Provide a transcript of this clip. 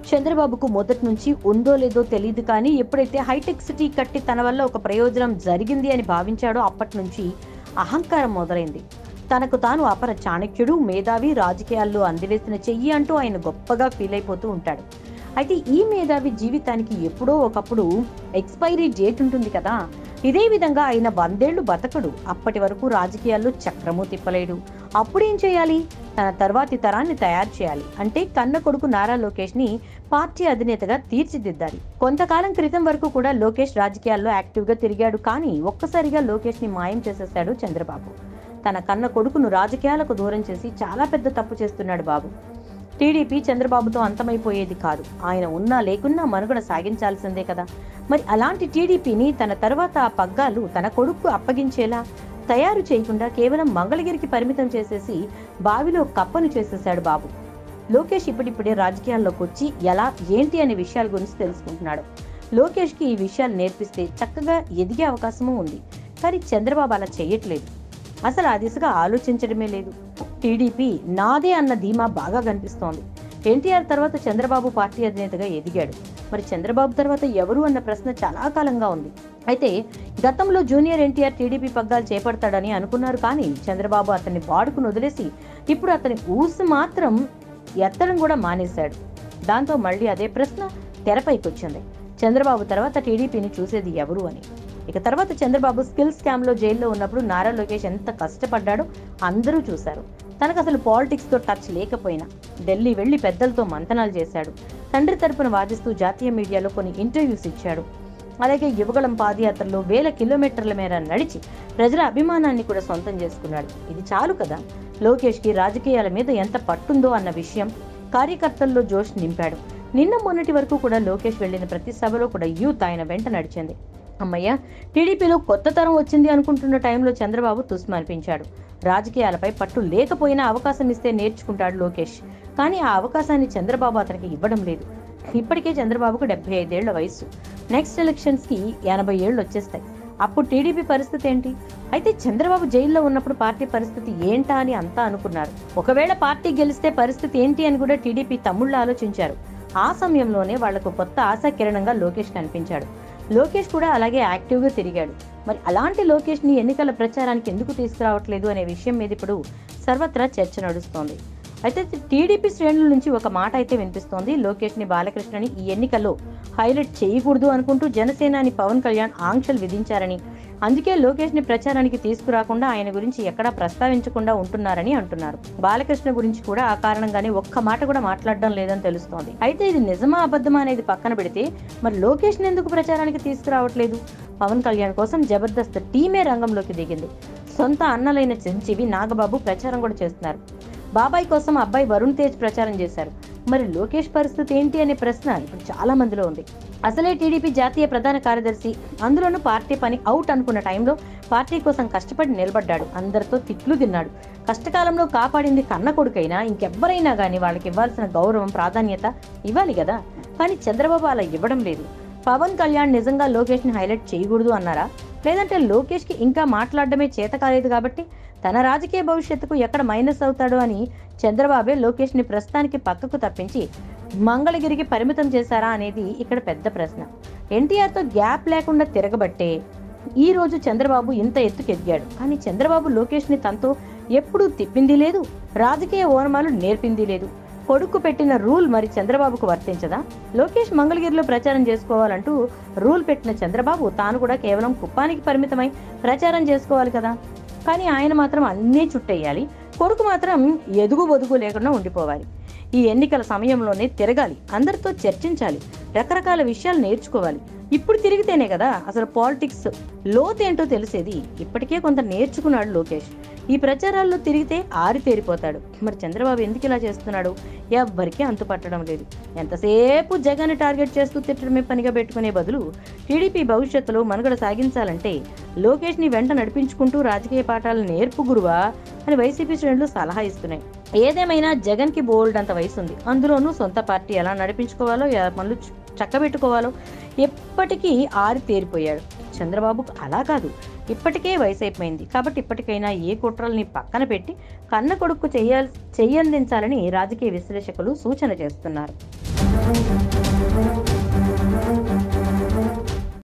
చంద్రబాబుకు మొదటి నుంచి ఉందో లేదో తెలియదు కానీ ఎప్పుడైతే హైటెక్ సిటీ కట్టి తన వల్ల ఒక ప్రయోజనం జరిగింది అని భావించాడో అప్పటి నుంచి అహంకారం మొదలైంది. తనకు తాను అపర చాణక్యుడు, మేధావి, రాజకీయాల్లో అందివేసిన చెయ్యి అంటూ ఆయన గొప్పగా ఫీల్ అయిపోతూ ఉంటాడు. అయితే ఈ మేధావి జీవితానికి ఎప్పుడో ఒకప్పుడు ఎక్స్పైరీ డేట్ ఉంటుంది కదా. ఇదే విధంగా ఆయన 100 ఏళ్లు బతకడు. అప్పటి వరకు రాజకీయాల్లో చక్రము తిప్పలేడు. అప్పుడేం చేయాలి? తన తర్వాతి తరాన్ని తయారు చేయాలి. అంటే కన్న కొడుకు నారా లోకేష్ ని పార్టీ అధినేతగా తీర్చిదిద్దాలి. కొంతకాలం క్రితం వరకు కూడా లోకేష్ రాజకీయాల్లో యాక్టివ్ గా తిరిగాడు. కానీ ఒక్కసారిగా లోకేష్ ని మాయం చేసేశాడు చంద్రబాబు. తన కన్న కొడుకును రాజకీయాలకు దూరం చేసి చాలా పెద్ద తప్పు చేస్తున్నాడు బాబు. టీడీపీ చంద్రబాబుతో అంతమైపోయేది కాదు. ఆయన ఉన్నా లేకున్నా మనుగడ సాగించాల్సిందే కదా. మరి అలాంటి టీడీపీని తన తర్వాత ఆ పగ్గాలు తన కొడుకు అప్పగించేలా తయారు చేయకుండా కేవలం మంగళగిరికి పరిమితం చేసేసి బావిలో కప్పను చేసేశాడు బాబు. లోకేష్ ఇప్పుడిప్పుడే రాజకీయాల్లోకి వచ్చి ఎలా ఏంటి అనే విషయాల గురించి తెలుసుకుంటున్నాడు. లోకేష్కి ఈ విషయాలు నేర్పిస్తే చక్కగా ఎదిగే అవకాశము ఉంది. కానీ చంద్రబాబు అలా చేయట్లేదు. అసలు ఆ దిశగా ఆలోచించడమే లేదు. టీడీపీ నాదే అన్న ధీమా బాగా కనిపిస్తోంది. ఎన్టీఆర్ తర్వాత చంద్రబాబు పార్టీ అధినేతగా ఎదిగాడు. మరి చంద్రబాబు తర్వాత ఎవరు అన్న ప్రశ్న చాలా కాలంగా ఉంది. అయితే గతంలో జూనియర్ ఎన్టీఆర్ టీడీపీ పగ్గాలు చేపడతాడని అనుకున్నారు. కానీ చంద్రబాబు అతన్ని వాడుకుని వదిలేసి ఇప్పుడు అతని ఊసు మాత్రం ఎత్తడం కూడా మానేశాడు. దాంతో మళ్ళీ అదే ప్రశ్న తెరపైకి వచ్చింది. చంద్రబాబు తర్వాత టీడీపీని చూసేది ఎవరు అని. ఇక తర్వాత చంద్రబాబు స్కిల్ స్కామ్ లో జైల్లో ఉన్నప్పుడు నారా లోకేష్ ఎంత కష్టపడ్డాడో అందరూ చూశారు. తనకు అసలు పాలిటిక్స్ తో టచ్ లేకపోయినా ఢిల్లీ వెళ్లి పెద్దలతో మంతనాలు చేశాడు. తండ్రి తరపున వాదిస్తూ జాతీయ మీడియాలో కొన్ని ఇంటర్వ్యూస్ ఇచ్చాడు. అలాగే యువగళం పాదయాత్రలో 1000 కిలోమీటర్ల మేర నడిచి ప్రజల అభిమానాన్ని కూడా సొంతం చేసుకున్నాడు. ఇది చాలు కదా లోకేష్ కి రాజకీయాల మీద ఎంత పట్టుందో అన్న విషయం. కార్యకర్తల్లో జోష్ నింపాడు. నిన్న మొన్నటి వరకు కూడా లోకేష్ వెళ్లిన ప్రతి సభలో కూడా యూత్ ఆయన వెంట నడిచింది. అమ్మయ్య, టీడీపీలో కొత్త తరం వచ్చింది అనుకుంటున్న టైంలో చంద్రబాబు తుస్మనిపించాడు. రాజకీయాలపై పట్టు లేకపోయినా అవకాశం ఇస్తే నేర్చుకుంటాడు లోకేష్. కానీ ఆ అవకాశాన్ని చంద్రబాబు అతనికి ఇవ్వడం లేదు. ఇప్పటికే చంద్రబాబుకు 75 ఏళ్ల వయసు. నెక్స్ట్ ఎలక్షన్స్ కి 80 ఏళ్లు వచ్చేస్తాయి. అప్పుడు టీడీపీ పరిస్థితి ఏంటి? అయితే చంద్రబాబు జైల్లో ఉన్నప్పుడు పార్టీ పరిస్థితి ఏంటా అని అంతా అనుకున్నారు. ఒకవేళ పార్టీ గెలిస్తే పరిస్థితి ఏంటి అని కూడా టీడీపీ తమ్ముళ్ళు ఆలోచించారు. ఆ సమయంలోనే వాళ్లకు కొత్త ఆశాకిరణంగా లోకేష్ కనిపించాడు. లోకేష్ కూడా అలాగే యాక్టివ్గా తిరిగాడు. మరి అలాంటి లోకేష్ ని ఎన్నికల ప్రచారానికి ఎందుకు తీసుకురావట్లేదు అనే విషయం మీద ఇప్పుడు సర్వత్రా చర్చ నడుస్తోంది. అయితే టీడీపీ శ్రేణుల నుంచి ఒక మాట అయితే వినిపిస్తోంది. లోకేష్ ని, బాలకృష్ణని ఈ ఎన్నికల్లో హైలైట్ చేయకూడదు అనుకుంటూ జనసేనాని పవన్ కళ్యాణ్ ఆంక్షలు విధించారని, అందుకే లోకేష్ ని ప్రచారానికి తీసుకురాకుండా ఆయన గురించి ఎక్కడా ప్రస్తావించకుండా ఉంటున్నారని అంటున్నారు. బాలకృష్ణ గురించి కూడా ఆ కారణంగానే ఒక్క మాట కూడా మాట్లాడడం లేదని తెలుస్తోంది. అయితే ఇది నిజమా అబద్ధమా అనేది పక్కన పెడితే మరి లోకేష్ ని ఎందుకు ప్రచారానికి తీసుకురావట్లేదు? పవన్ కళ్యాణ్ కోసం జబర్దస్త్ టీమే రంగంలోకి దిగింది. సొంత అన్నలైన చిరంజీవి, నాగబాబు ప్రచారం కూడా చేస్తున్నారు. బాబాయ్ కోసం అబ్బాయి వరుణ్ తేజ్ ప్రచారం చేశారు. మరి లోకేష్ పరిస్థితి ఏంటి అనే ప్రశ్న ఇప్పుడు చాలా మందిలో ఉంది. అసలే టీడీపీ జాతీయ ప్రధాన కార్యదర్శి, అందులోనూ పార్టీ పని అవుట్ అనుకున్న టైంలో పార్టీ కోసం కష్టపడి నిలబడ్డాడు. అందరితో తిట్లు తిన్నాడు. కష్టకాలంలో కాపాడింది కన్న కొడుకైనా ఇంకెవ్వరైనా కానీ వాళ్ళకి ఇవ్వాల్సిన గౌరవం, ప్రాధాన్యత ఇవ్వాలి కదా. కానీ చంద్రబాబు అలా ఇవ్వడం లేదు. పవన్ కళ్యాణ్ నిజంగా లోకేష్ ని హైలైట్ చేయకూడదు అన్నారా? లేదంటే లోకేష్ కి ఇంకా మాట్లాడడమే చేత కాలేదు కాబట్టి తన రాజకీయ భవిష్యత్తుకు ఎక్కడ మైనస్ అవుతాడో అని చంద్రబాబే లోకేష్ ని ప్రస్తుతానికి పక్కకు తప్పించి మంగళగిరికి పరిమితం చేశారా అనేది ఇక్కడ పెద్ద ప్రశ్న. ఎన్టీఆర్తో గ్యాప్ లేకుండా తిరగబట్టే ఈ రోజు చంద్రబాబు ఇంత ఎత్తుకెదిగాడు. కానీ చంద్రబాబు లోకేష్ ని తనతో ఎప్పుడూ తిప్పింది లేదు, రాజకీయ ఓనమాలు నేర్పింది లేదు. కొడుకు పెట్టిన రూల్ మరి చంద్రబాబుకు వర్తించదా? లోకేష్ మంగళగిరిలో ప్రచారం చేసుకోవాలంటూ రూల్ పెట్టిన చంద్రబాబు తాను కూడా కేవలం కుప్పానికి పరిమితమై ప్రచారం చేసుకోవాలి కదా. కానీ ఆయన మాత్రం అన్నీ చుట్టేయాలి. కొడుకు మాత్రం ఎదుగు బొదుగు లేకుండా ఉండిపోవాలి. ఈ ఎన్నికల సమయంలోనే తిరగాలి, అందరితో చర్చించాలి, రకరకాల విషయాలు నేర్చుకోవాలి. ఇప్పుడు తిరిగితేనే కదా అసలు పాలిటిక్స్ లోతేంటో తెలిసేది. ఇప్పటికే కొంత నేర్చుకున్నాడు లోకేష్. ఈ ప్రచారాల్లో తిరిగితే ఆరితేరిపోతాడు. మరి చంద్రబాబు ఎందుకు ఇలా చేస్తున్నాడు? ఎవ్వరికీ అంతుపట్టడం లేదు. ఎంతసేపు జగన్ టార్గెట్ చేస్తూ తిట్టడమే పనిగా పెట్టుకునే బదులు టీడీపీ భవిష్యత్తులో మనుగడ సాగించాలంటే లోకేష్ ని వెంట నడిపించుకుంటూ రాజకీయ పాఠాలు నేర్పు గురువా అని వైసీపీ శ్రేణులు సలహా ఇస్తున్నాయి. ఏదేమైనా జగన్ కి బోల్డ్ అంత వయసు ఉంది. అందులోనూ సొంత పార్టీ ఎలా నడిపించుకోవాలో, ఎలా పనులు చక్కబెట్టుకోవాలో ఎప్పటికీ ఆరితేరిపోయాడు. చంద్రబాబుకు అలా కాదు, ఇప్పటికే వయసు అయిపోయింది కాబట్టి ఇప్పటికైనా ఏ కుట్రల్ని పక్కన పెట్టి కన్న కొడుకు చెయ్యందించాలని రాజకీయ విశ్లేషకులు సూచన చేస్తున్నారు.